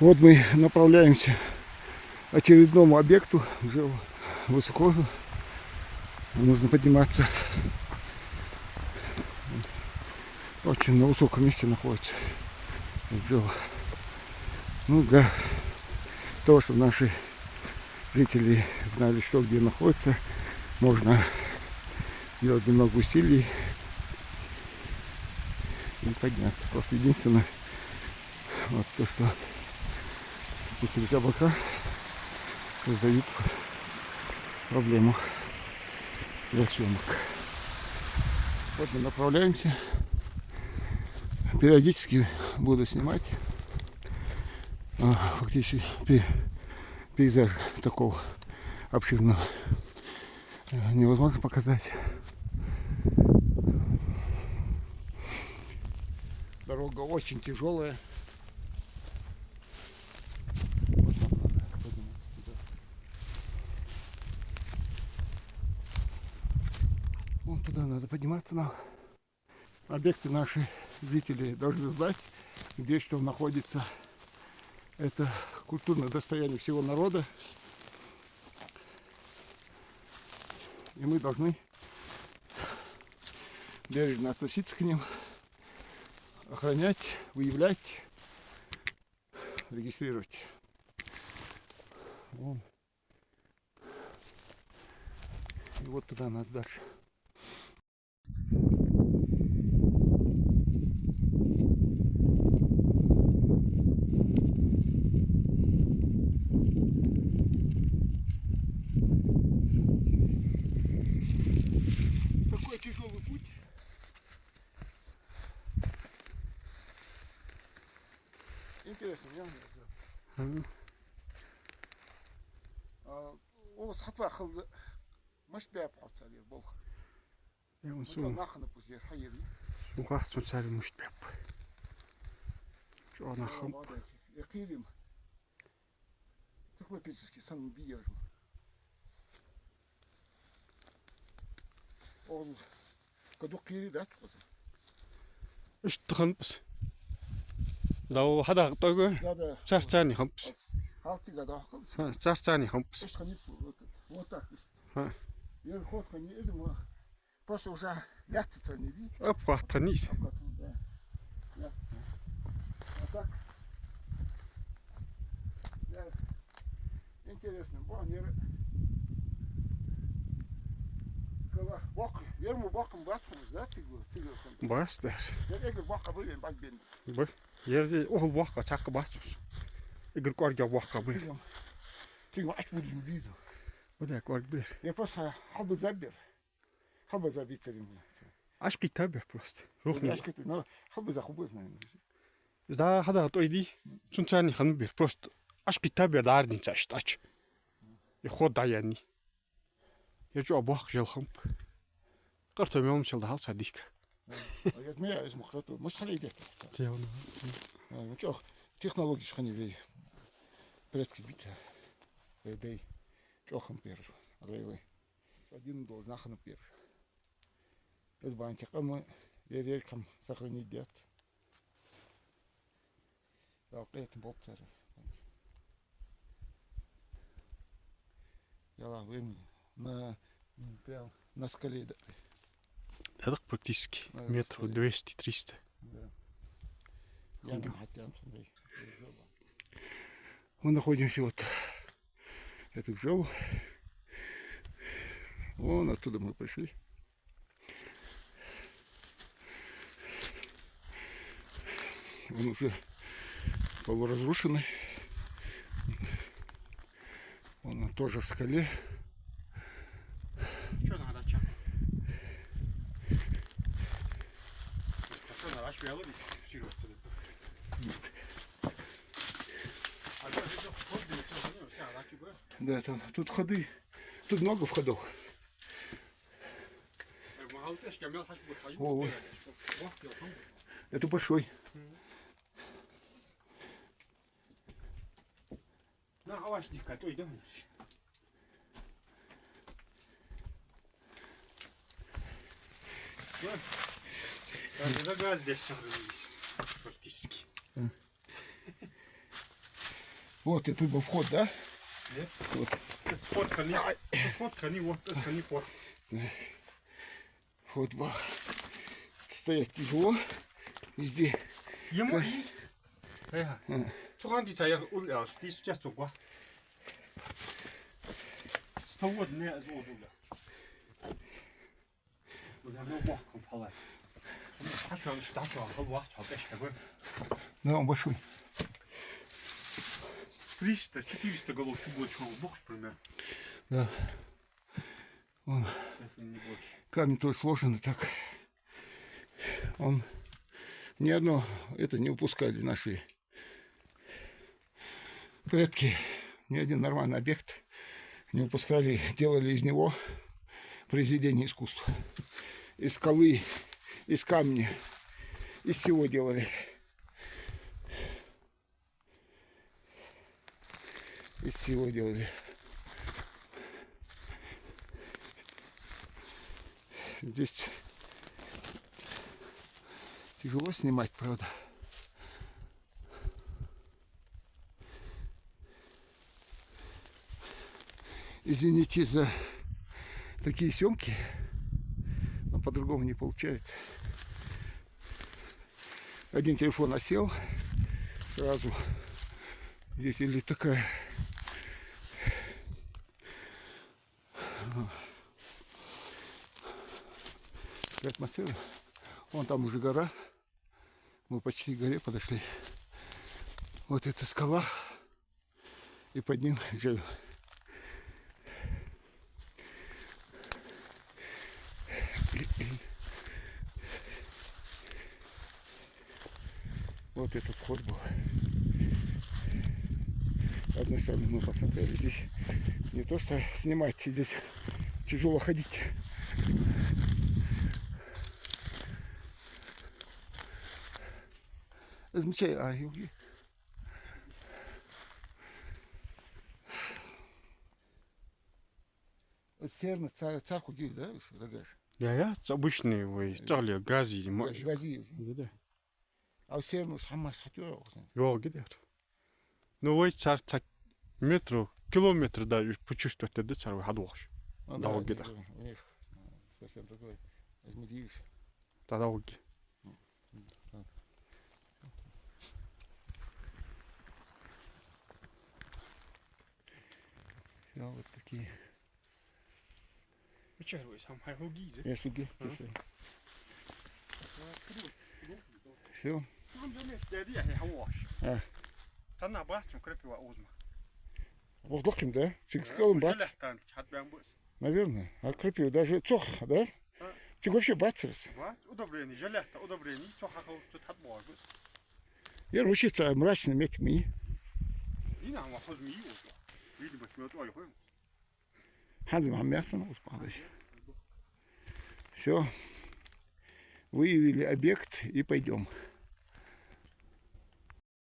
Вот мы направляемся к очередному объекту, уже высоко, нужно подниматься. Очень на высоком месте находится. Ну, для того, чтобы наши жители знали, что где находится, можно делать немного усилий и подняться. Просто единственное, вот то, что спустились облака, создают проблему для съемок. Вот мы направляемся. Периодически буду снимать. Фактически пейзаж такого обширного невозможно показать. Дорога очень тяжелая. Вот нам надо подниматься туда. Вон туда надо подниматься нам. Объекты наши жители должны знать, где что находится. Это культурное достояние всего народа. И мы должны бережно относиться к ним, охранять, выявлять, регистрировать. Вон. И вот туда надо дальше. Такой тяжелый путь. Интересно, я о сатва хылды маш бәп қапсалер бол. Су нахны пузер хайри. суға сунсары муштбеп. Жона хам. Якилим. Циклопический сан биер. Ол кадук кири да. Иштханбс. Лау хада тог. Царцааны хамбс. Халтига да хал. Царцааны хамбс. Вот так. Я ходка не изм. Просто уже лятца не ди. Апхатанис. А так. Интересно, бонер. Сказала, бок, верму боком басмыз, да, цигу. Бастер. Я эгер бока бөлен бакбен. Бо. Ерде ол бокка чакка басчус. Игер корга бокка бөл. Цигу аш буду жулизу. Ода коргбер. Я просто халбы забер. Халбы забицерим. Аш китабер просто. Рухни. Аш китабер, но халбы захубыз, наверное. Да хада тойди. Сунцааны ханбер просто. Аш китабер дардин цаштач. И хода яни. Я чё бок жел хамп. Карта мёмчил да садик. Я меня из мухтату. Может халиде. Тевна. Ну чё, технологии шхани вей. Предки бита. Вей. Чё хампер. Рейлы. Один дол нахна пер. Это бантик, а мы веркам сохранить дед. Да, это болтер. Я времени на скале. Это практически метров 200-300. Да. Мы находимся вот эту жел. Вон оттуда мы пришли. Он уже полуразрушенный. Он тоже в скале. Что надо чак? Что надо аж вялый фиксироваться. Да, тут ходы. Тут много входов. О, это большой. На хавашника, то идем. За газ здесь сохранились. Фактически. Вот, и тут был вход, да? Нет. Вот. Это фотка, не вот, это не фот. Вход был. Стоять тяжело. Везде. Ему и... 야, 초간디 자야 올려. 디수자 쪽과. 스토브 내 아주 올려. 우리가 뭐 컴팔라. 좀 다시 다시 하고 저게 시작을. Да, он большой. 300-400 голов чугунчевого бокс примерно. Да. Он, Если не больше. камень тоже сложенный так. Он ни одно это не упускали наши предки. Ни один нормальный объект не упускали. Делали из него произведение искусства. Из скалы, из камня. Из чего делали? Из чего делали? Здесь тяжело снимать, правда. Извините за такие съемки, но по-другому не получается. Один телефон осел сразу. Здесь или такая... атмосфера. Вон там уже гора. Мы почти к горе подошли. Вот эта скала. И под ним джейл. Вот этот вход был. С одной стороны мы посмотрели. Здесь не то что снимать, здесь тяжело ходить. Замечай, 여기. Северный царку есть, да, Рогаш? Я обычный, вы, царли, гази, Гази. да. А северный сама сатёр. Yok gidiyor. Ну вы цар так метро, километр да, почувствовать это цар вы ходишь. Да, вот где-то. У них совсем другой. Возьми. Да, окей. Вот такие. Почему сам хайгизи? Я суги. Все. А. Танна бачим крепива узма. Воздухим, да? Чикалом бац. Наверное. А крепив даже цох, да? Ты вообще бацерс. Удобрение, железо, удобрение, цоха тут отборгус. Я ручиться мрачно меть ми. И нам вопрос ми. Видимо, смерть ой, хуй. Ханзим хаммерсон успадать. Все. Выявили объект и пойдем.